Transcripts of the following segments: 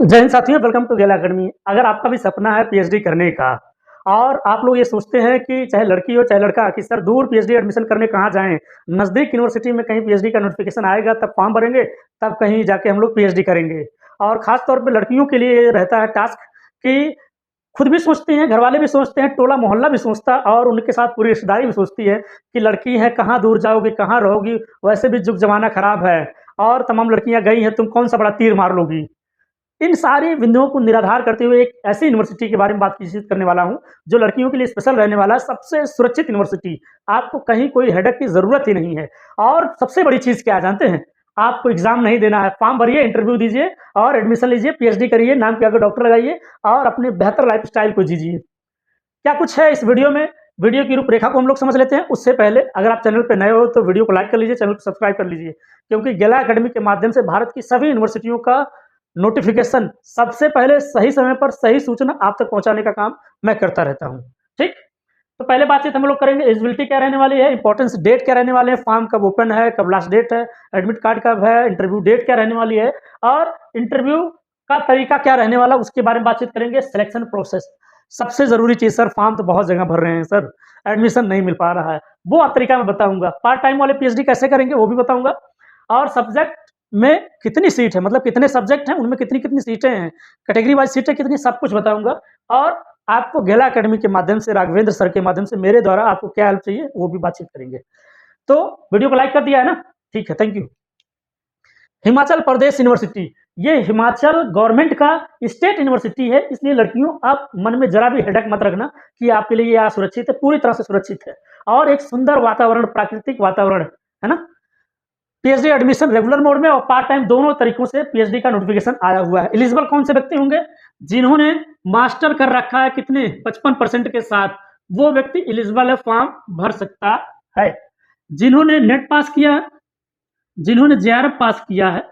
जय हिंद साथियों, welcome to गेला अकेडमी। अगर आपका भी सपना है पीएचडी करने का और आप लोग ये सोचते हैं कि चाहे लड़की हो चाहे लड़का कि सर दूर पीएचडी एडमिशन करने कहाँ जाएँ? नज़दीक यूनिवर्सिटी में कहीं पीएचडी का नोटिफ़िकेशन आएगा तब फॉर्म भरेंगे, तब कहीं जाके हम लोग पीएचडी करेंगे। और ख़ास तौर पे लड़कियों के लिए ये रहता है टास्क कि खुद भी सोचती हैं, घरवाले भी सोचते हैं, टोला-मोहल्ला भी सोचता है और उनके साथ पूरी रिश्तेदारी भी सोचती है कि लड़की है, कहाँ दूर जाओगी, कहाँ रहोगी? वैसे भी जुग ज़माना खराब है और तमाम लड़कियाँ गई हैं, तुम कौन-सा बड़ा तीर मार लोगी? इन सारी बिंदुओं को निराधार करते हुए एक ऐसी यूनिवर्सिटी के बारे में बातचीत करने वाला हूँ, जो लड़कियों के लिए स्पेशल रहने वाला है, सबसे सुरक्षित यूनिवर्सिटी। आपको कहीं कोई हेडेक की ज़रूरत ही नहीं है और सबसे बड़ी चीज़ क्या है जानते हैं? आपको एग्ज़ाम नहीं देना है, फॉर्म भरिए, इंटरव्यू दीजिए और एडमिशन लीजिए, पीएचडी करिए, नाम के आगे डॉक्टर लगाइए और अपने बेहतर लाइफ़स्टाइल को जीजिए। क्या कुछ है इस वीडियो में? वीडियो की रूपरेखा को हम लोग समझ लेते हैं। उससे पहले अगर आप चैनल पे नए हो तो वीडियो को लाइक कर लीजिए, चैनल को सब्सक्राइब कर लीजिए। क्योंकि गेला अकेडमी के माध्यम से भारत की सभी यूनिवर्सिटियों का नोटिफ़िकेशन सबसे पहले सही समय पर सही सूचना आप तक पहुँचाने का काम मैं करता रहता हूँ। ठीक? तो पहले बातचीत हम लोग करेंगे एलिजिबिलिटी क्या रहने वाली है, इम्पोर्टेंस डेट क्या रहने वाले हैं, फॉर्म कब ओपन है, कब लास्ट डेट है, एडमिट कार्ड कब है, इंटरव्यू डेट क्या रहने वाली है और इंटरव्यू का तरीका क्या रहने वाला उसके बारे में बातचीत करेंगे। सिलेक्शन प्रोसेस सबसे ज़रूरी चीज़ सर, फॉर्म तो बहुत जगह भर रहे हैं सर, एडमिशन नहीं मिल पा रहा है, वो तरीका मैं बताऊँगा। पार्ट टाइम वाले पीएचडी कैसे करेंगे वो भी बताऊँगा और सब्जेक्ट में कितनी सीट है, मतलब कितने सब्जेक्ट हैं, उनमें कितनी-कितनी सीटें हैं, कैटेगरी वाइज़ सीटें कितनी, सब कुछ बताऊँगा और आपको गेला अकेडमी के माध्यम से, राघवेंद्र सर के माध्यम से, मेरे द्वारा आपको क्या हेल्प चाहिए, वो भी बातचीत करेंगे। तो वीडियो को लाइक कर दिया है ना? ठीक है, thank you. Himachal Pradesh university, ये हिमाचल गवर्नमेंट का स्टेट यूनिवर्सिटी है, इसलिए लड़कियों आप मन में ज़रा भी हेडेक मत रखना कि आपके लिए ये असुरक्षित है, पूरी तरह से सुरक्षित है और एक सुंदर वातावरण, प्राकृतिक वातावरण है ना? पीएचडी एडमिशन रेगुलर मोड में और पार्ट टाइम दोनों तरीकों से पीएचडी का नोटिफिकेशन आया हुआ है। एलिजिबल कौन से व्यक्ति होंगे? जिन्होंने मास्टर कर रखा है कितने 55% के साथ, वो व्यक्ति एलिजिबल है, फॉर्म भर सकता है। जिन्होंने नेट पास किया है, जिन्होंने जेआरएफ पास किया है,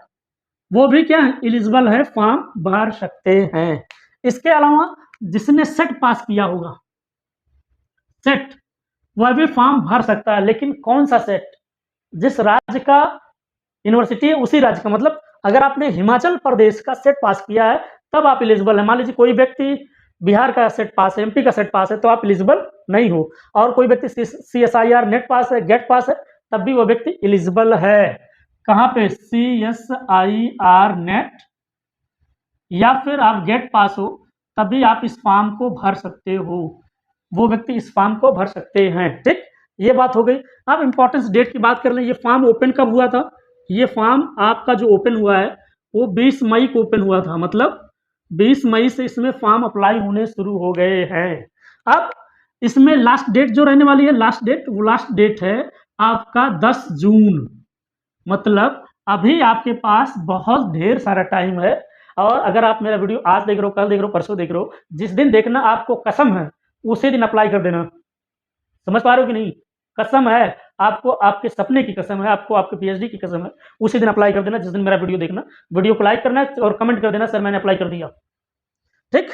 वो भी क्या है एलिजिबल है, फॉर्म भर सकते हैं। इसके अलावा जिसने सेट पास किया होगा, सेट, वह भी फॉर्म भर सकता है, लेकिन कौन सा सेट? जिस राज्य का यूनिवर्सिटी है उसी राज्य का, मतलब अगर आपने हिमाचल प्रदेश का सेट पास किया है तब आप एलिजिबल है। मान लीजिए कोई व्यक्ति बिहार का सेट पास है, एमपी का सेट पास है, तो आप एलिजिबल नहीं हो और कोई व्यक्ति सीएसआईआर नेट पास है, गेट पास है, तब भी वो व्यक्ति एलिजिबल है। कहाँ पे? सीएसआईआर नेट या फिर आप गेट पास हो तभी आप इस फॉर्म को भर सकते हो, वो व्यक्ति इस फॉर्म को भर सकते हैं। ठीक, ये बात हो गई। अब इंपॉर्टेंस डेट की बात कर लें। ये फॉर्म ओपन कब हुआ था? ये फॉर्म आपका जो ओपन हुआ है वो 20 मई को ओपन हुआ था, मतलब 20 मई से इसमें फॉर्म अप्लाई होने शुरू हो गए हैं। अब इसमें लास्ट डेट जो रहने वाली है, लास्ट डेट, वो लास्ट डेट है आपका 10 जून, मतलब अभी आपके पास बहुत ढेर सारा टाइम है। और अगर आप मेरा वीडियो आज देख रहे हो, कल देख रहे हो, परसों देख रहे हो, जिस दिन देखना आपको कसम है उसी दिन अप्लाई कर देना। समझ पा रहे हो कि नहीं? कसम है आपको, आपके सपने की कसम है, आपको आपके पीएचडी की कसम है, उसी दिन अप्लाई कर देना जिस दिन मेरा वीडियो देखना। वीडियो को लाइक करना है और कमेंट कर देना सर मैंने अप्लाई कर दिया। ठीक,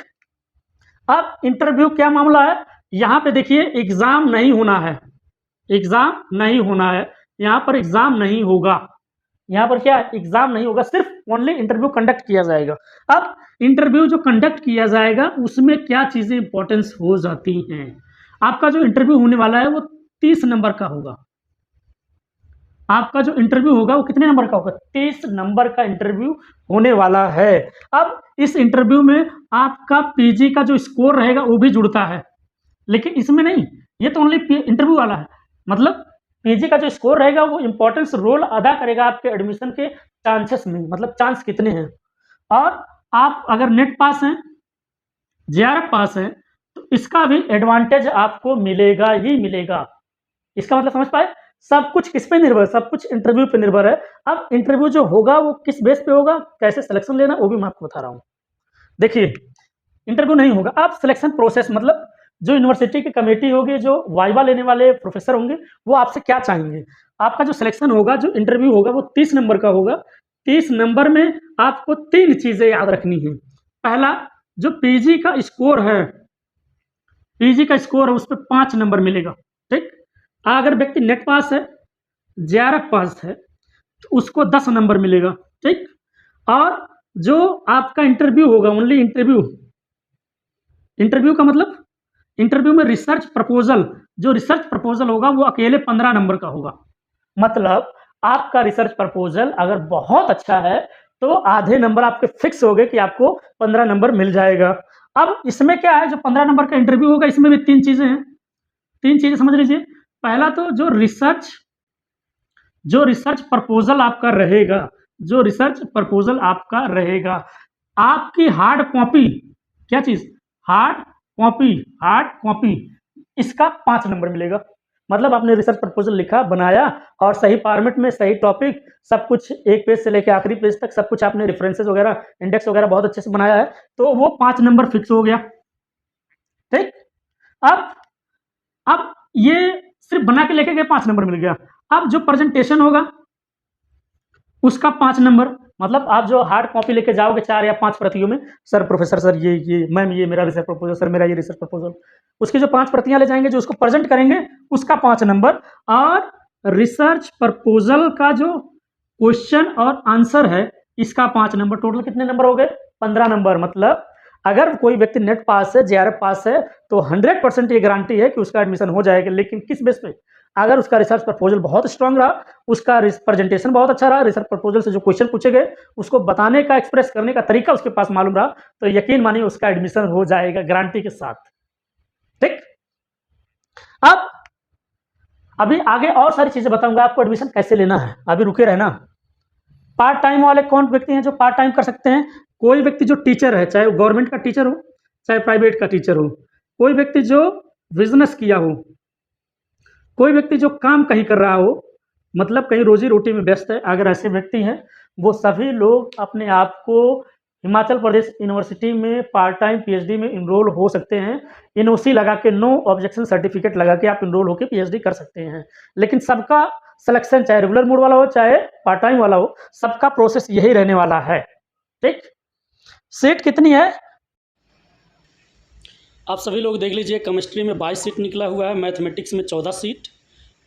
अब इंटरव्यू क्या मामला है? यहाँ पे देखिए एग्जाम नहीं होना है, एग्जाम नहीं होना है, यहाँ पर एग्जाम नहीं होगा। यहाँ पर क्या एग्जाम नहीं होगा, सिर्फ ओनली इंटरव्यू कंडक्ट किया जाएगा। अब इंटरव्यू जो कंडक्ट किया जाएगा उसमें क्या चीजें इंपॉर्टेंस हो जाती हैं? आपका जो इंटरव्यू होने वाला है वो 30 नंबर का होगा। आपका जो इंटरव्यू होगा वो कितने नंबर का होगा? 30 नंबर का इंटरव्यू होने वाला है। अब इस इंटरव्यू में आपका पीजी का जो स्कोर रहेगा वो भी जुड़ता है, लेकिन इसमें नहीं, ये तो ओनली इंटरव्यू वाला है। मतलब पीजी का जो स्कोर रहेगा वो इंपॉर्टेंस रोल अदा करेगा आपके एडमिशन के चांसेस में, मतलब चांस कितने हैं। और आप अगर नेट पास हैं, जेआरएफ पास हैं, तो इसका भी एडवांटेज आपको मिलेगा ही मिलेगा। इसका मतलब समझ पाए? सब कुछ किस पे निर्भर है? सब कुछ इंटरव्यू पे निर्भर है। अब इंटरव्यू जो होगा वो किस बेस पे होगा, कैसे सिलेक्शन लेना, वो भी मैं आपको बता रहा हूँ। देखिए, इंटरव्यू नहीं होगा, आप सिलेक्शन प्रोसेस, मतलब जो यूनिवर्सिटी की कमेटी होगी, जो वाइवा लेने वाले प्रोफेसर होंगे, वो आपसे क्या चाहेंगे। आपका जो सिलेक्शन होगा, जो इंटरव्यू होगा, वो 30 नंबर का होगा। 30 नंबर में आपको 3 चीजें याद रखनी है। पहला, जो पीजी का स्कोर है, पीजी का स्कोर है उस पर 5 नंबर मिलेगा। ठीक, अगर व्यक्ति नेट पास है, जेआरएफ पास है, तो उसको 10 नंबर मिलेगा। ठीक, और जो आपका इंटरव्यू होगा, ओनली इंटरव्यू, इंटरव्यू का मतलब इंटरव्यू में रिसर्च प्रपोजल, जो रिसर्च प्रपोजल होगा वो अकेले 15 नंबर का होगा। मतलब आपका रिसर्च प्रपोजल अगर बहुत अच्छा है तो आधे नंबर आपके फिक्स हो गए कि आपको 15 नंबर मिल जाएगा। अब इसमें क्या है, जो 15 नंबर का इंटरव्यू होगा इसमें भी 3 चीज़ें हैं, 3 चीज़ें समझ लीजिए। पहला तो जो रिसर्च प्रपोजल आपका रहेगा, जो रिसर्च प्रपोजल आपका रहेगा, आपकी हार्ड कॉपी, क्या चीज़? हार्ड कॉपी, हार्ड कॉपी, इसका 5 नंबर मिलेगा। मतलब आपने रिसर्च प्रपोजल लिखा, बनाया और सही फॉर्मेट में, सही टॉपिक, सब कुछ एक पेज से लेके आखिरी पेज तक सब कुछ आपने रेफरेंसेस वगैरह, इंडेक्स वगैरह बहुत अच्छे से बनाया है, तो वो 5 नंबर फिक्स हो गया। ठीक? अब अब ये सिर्फ बना के लेके गए, 5 नंबर मिल गया। अब जो प्रेजेंटेशन होगा उसका 5 नंबर, मतलब आप जो हार्ड कॉपी लेके जाओगे 4 या 5 प्रतियों में, सर प्रोफेसर सर ये मैम ये मेरा रिसर्च प्रपोजल, सर मेरा ये रिसर्च प्रपोजल, उसकी जो 5 प्रतियां ले जाएंगे, जो उसको प्रेजेंट करेंगे उसका 5 नंबर। और रिसर्च प्रपोजल का जो क्वेश्चन और आंसर है इसका 5 नंबर। टोटल कितने नंबर हो गए? 15 नंबर। मतलब अगर कोई व्यक्ति नेट पास है, जेआरएफ पास है, तो 100% ये गारंटी है कि उसका एडमिशन हो जाएगा। लेकिन किस बेस पे? अगर उसका रिसर्च प्रपोजल बहुत स्ट्रांग रहा, उसका प्रेजेंटेशन बहुत अच्छा रहा, रिसर्च प्रपोजल से जो क्वेश्चन पूछे गए उसको बताने का, एक्सप्रेस करने का तरीका उसके पास मालूम रहा, तो यकीन मानिए उसका एडमिशन हो जाएगा गारंटी के साथ। ठीक? अब अभी आगे और सारी चीजें बताऊंगा आपको एडमिशन कैसे लेना है, अभी रुके रहना। पार्ट टाइम वाले कौन व्यक्ति हैं जो पार्ट टाइम कर सकते हैं? कोई व्यक्ति जो टीचर है, चाहे वो गवर्नमेंट का टीचर हो चाहे प्राइवेट का टीचर हो, कोई व्यक्ति जो बिजनेस किया हो, कोई व्यक्ति जो काम कहीं कर रहा हो, मतलब कहीं रोजी रोटी में व्यस्त है, अगर ऐसे व्यक्ति हैं, वो सभी लोग अपने आप को हिमाचल प्रदेश यूनिवर्सिटी में पार्ट टाइम पीएचडी में इनरोल हो सकते हैं। एनओसी लगा के, नो ऑब्जेक्शन सर्टिफिकेट लगा के आप इनरोल होकर पीएचडी कर सकते हैं। लेकिन सबका सिलेक्शन, चाहे रेगुलर मोड वाला हो चाहे पार्ट टाइम वाला हो, सबका प्रोसेस यही रहने वाला है। ठीक? सीट कितनी है आप सभी लोग देख लीजिए। केमिस्ट्री में 22 सीट निकला हुआ है, मैथमेटिक्स में 14 सीट,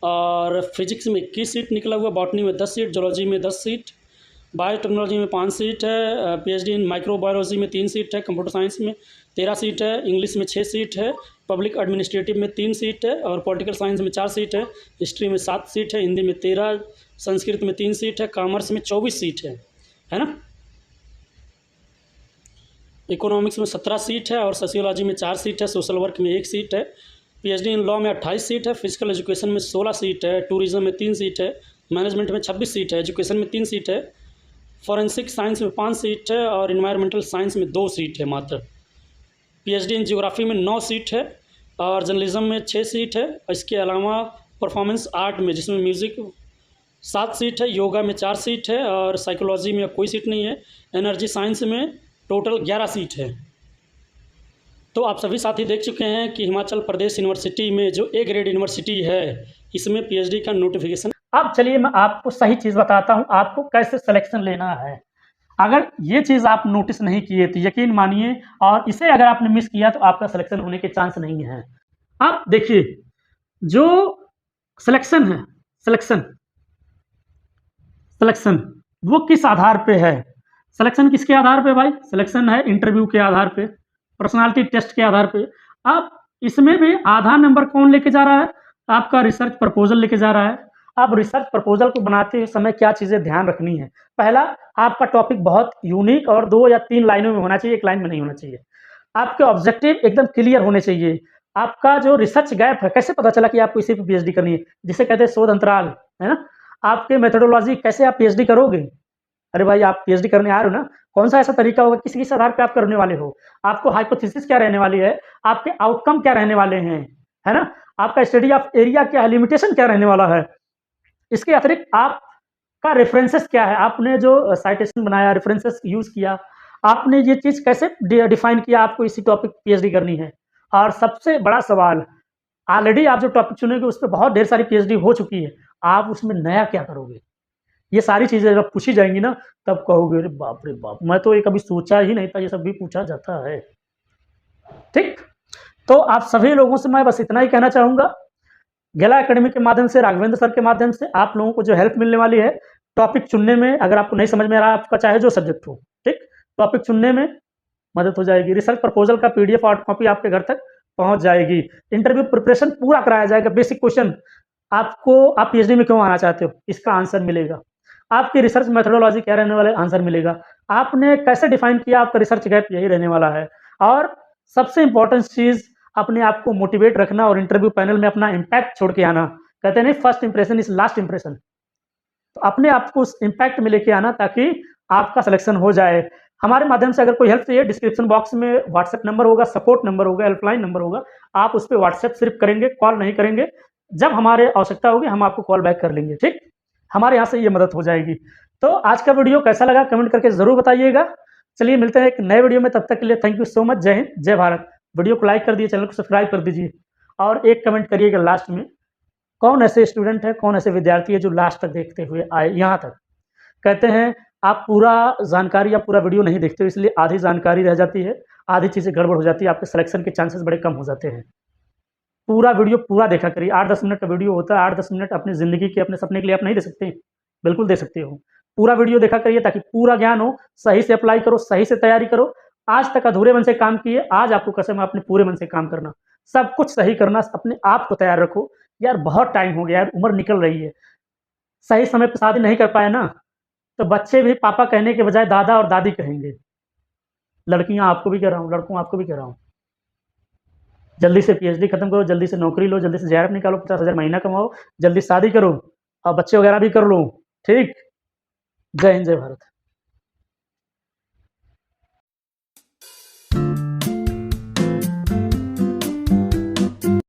और फिजिक्स में 21 सीट निकला हुआ, बॉटनी में 10 सीट, जोलॉजी में 10 सीट, बायोटेक्नोलॉजी में 5 सीट है, पीएचडी इन माइक्रोबायोलॉजी में 3 सीट है, कंप्यूटर साइंस में 13 सीट है, इंग्लिश में 6 सीट है, पब्लिक एडमिनिस्ट्रेटिव में 3 सीट है, और पॉलिटिकल साइंस में 4 सीट है, हिस्ट्री में 7 सीट है, हिंदी में 13, संस्कृत में 3 सीट है, कॉमर्स में 24 सीट है ना। इकोनॉमिक्स में 17 सीट है, और सोशियोलॉजी में 4 सीट है, सोशल वर्क में 1 सीट है, पीएचडी इन लॉ में 28 सीट है, फिजिकल एजुकेशन में 16 सीट है, टूरिज्म में 3 सीट है, मैनेजमेंट में 26 सीट है, एजुकेशन में 3 सीट है, फॉरेंसिक साइंस में 5 सीट है, और इन्वायरमेंटल साइंस में 2 सीट है मात्र। पीएचडी इन ज्योग्राफी में 9 सीट है, और जर्नलिज्म में 6 सीट है। इसके अलावा परफॉर्मेंस आर्ट में, जिसमें म्यूज़िक, 7 सीट है, योगा में 4 सीट है, और साइकोलॉजी में कोई सीट नहीं है, एनर्जी साइंस में टोटल 11 सीट है। तो आप सभी साथी देख चुके हैं कि हिमाचल प्रदेश यूनिवर्सिटी में जो ए ग्रेड यूनिवर्सिटी है, इसमें पीएचडी का नोटिफिकेशन। अब चलिए मैं आपको सही चीज़ बताता हूँ, आपको कैसे सिलेक्शन लेना है। अगर ये चीज़ आप नोटिस नहीं किए तो यकीन मानिए, और इसे अगर आपने मिस किया तो आपका सिलेक्शन होने के चांस नहीं है। अब देखिए, जो सिलेक्शन है, सिलेक्शन सिलेक्शन वो किस आधार पे है? सिलेक्शन किसके आधार पे भाई? सिलेक्शन है इंटरव्यू के आधार पे, पर्सनालिटी टेस्ट के आधार पे। अब इसमें भी आधा नंबर कौन लेके जा रहा है? आपका रिसर्च प्रपोजल लेके जा रहा है। अब रिसर्च प्रपोजल को बनाते हुए समय क्या चीज़ें ध्यान रखनी है? पहला, आपका टॉपिक बहुत यूनिक और 2 या 3 लाइनों में होना चाहिए, 1 लाइन में नहीं होना चाहिए। आपके ऑब्जेक्टिव एकदम क्लियर होने चाहिए। आपका जो रिसर्च गैप है, कैसे पता चला कि आपको इसी पे पीएचडी करनी है, जिसे कहते हैं शोध अंतराल, है ना? आपके मेथोडोलॉजी, कैसे आप पीएचडी करोगे? अरे भाई, आप पीएचडी करने आ रहे हो ना, कौन-सा ऐसा तरीका होगा, किस आधार पे आप करने वाले हो? आपको हाइपोथेसिस क्या रहने वाली है? आपके आउटकम क्या रहने वाले हैं? है ना? आपका स्टडी ऑफ एरिया क्या है? लिमिटेशन क्या रहने वाला है? इसके अतिरिक्त आपका रेफरेंसेस क्या है? आपने जो साइटेशन बनाया, रेफरेंसेस यूज़ किया, आपने ये चीज़ कैसे डिफाइन किया आपको इसी टॉपिक पीएचडी करनी है? और सबसे बड़ा सवाल, ऑलरेडी आप जो टॉपिक चुनेंगे उस पे बहुत ढेर सारी पीएचडी हो चुकी है, आप उसमें नया क्या करोगे? ये सारी चीज़ें जब पूछी जाएँगी ना, तब कहोगे अरे बाप रे बाप! मैं तो ये कभी सोचा ही नहीं था, ये सब भी पूछा जाता है। ठीक? तो आप सभी लोगों से मैं बस इतना ही कहना चाहूँगा, गेला एकेडमी के माध्यम से, राघवेंद्र सर के माध्यम से आप लोगों को जो हेल्प मिलने वाली है, टॉपिक चुनने में, अगर आपको नहीं समझ में आ रहा है, आपका चाहे जो सब्जेक्ट हो, ठीक? टॉपिक चुनने में मदद हो जाएगी। रिसर्च प्रपोजल का पीडीएफ हार्ड कॉपी आपके घर तक पहुँच जाएगी। इंटरव्यू प्रिपरेशन पूरा कराया जाएगा। बेसिक क्वेश्चन आपको, आप पीएचडी में क्यों आना चाहते हो, इसका आंसर मिलेगा। आपकी रिसर्च मेथोडोलॉजी क्या रहने वाला है, आंसर मिलेगा। आपने कैसे डिफाइन किया, आपका रिसर्च गैप यही रहने वाला है। और सबसे इम्पोर्टेंट चीज़, अपने आप को मोटिवेट रखना और इंटरव्यू पैनल में अपना इम्पैक्ट छोड़ के आना। कहते हैं नहीं, first impression is last impression. तो अपने आप को उस इम्पैक्ट में लेके आना ताकि आपका सिलेक्शन हो जाए। हमारे माध्यम से अगर कोई हेल्प चाहिए, डिस्क्रिप्शन बॉक्स में व्हाट्सएप नंबर होगा, सपोर्ट नंबर होगा, हेल्पलाइन नंबर होगा। आप उस पे व्हाट्सएप सिर्फ करेंगे, कॉल नहीं करेंगे। जब हमारे आवश्यकता होगी हम आपको कॉल बैक कर लेंगे, ठीक? हमारे यहाँ से ये मदद हो जाएगी। तो आज का वीडियो कैसा लगा कमेंट करके ज़रूर बताइएगा। चलिए मिलते हैं एक नए वीडियो में, तब तक के लिए थैंक यू सो मच। जय हिंद, जय भारत। वीडियो को लाइक कर दीजिए, चैनल को सब्सक्राइब कर दीजिए और एक कमेंट करिएगा लास्ट में, कौन ऐसे स्टूडेंट है, कौन ऐसे विद्यार्थी है जो लास्ट तक देखते हुए आए यहाँ तक। कहते हैं आप पूरा जानकारी या पूरा वीडियो नहीं देखते हो, इसलिए आधी जानकारी रह जाती है, आधी चीज़ें गड़बड़ हो जाती है, आपके सिलेक्शन के चांसेस बड़े कम हो जाते हैं। पूरा वीडियो पूरा देखा करिए। 8-10 मिनट का वीडियो होता है, 8-10 मिनट अपनी ज़िंदगी के, अपने सपने के लिए आप नहीं दे सकते? बिल्कुल दे सकते हो। पूरा वीडियो देखा करिए ताकि पूरा ज्ञान हो, सही से अप्लाई करो, सही से तैयारी करो। आज तक अधूरे मन से काम किए, आज आपको कसम है अपने पूरे मन से काम करना, सब कुछ सही करना, अपने आप को तैयार रखो। यार बहुत टाइम हो गया यार, उम्र निकल रही है, सही समय पे शादी नहीं कर पाए ना, तो बच्चे भी पापा कहने के बजाय दादा और दादी कहेंगे। लड़कियाँ आपको भी कह रहा हूँ, लड़कों आपको भी कह रहा हूँ, जल्दी से पीएचडी खत्म करो, जल्दी से नौकरी लो, जल्दी से जेआरएफ निकालो, 50,000 महीना कमाओ, जल्दी शादी करो और बच्चे वगैरह भी कर लो, ठीक? जय हिंद, जय भारत।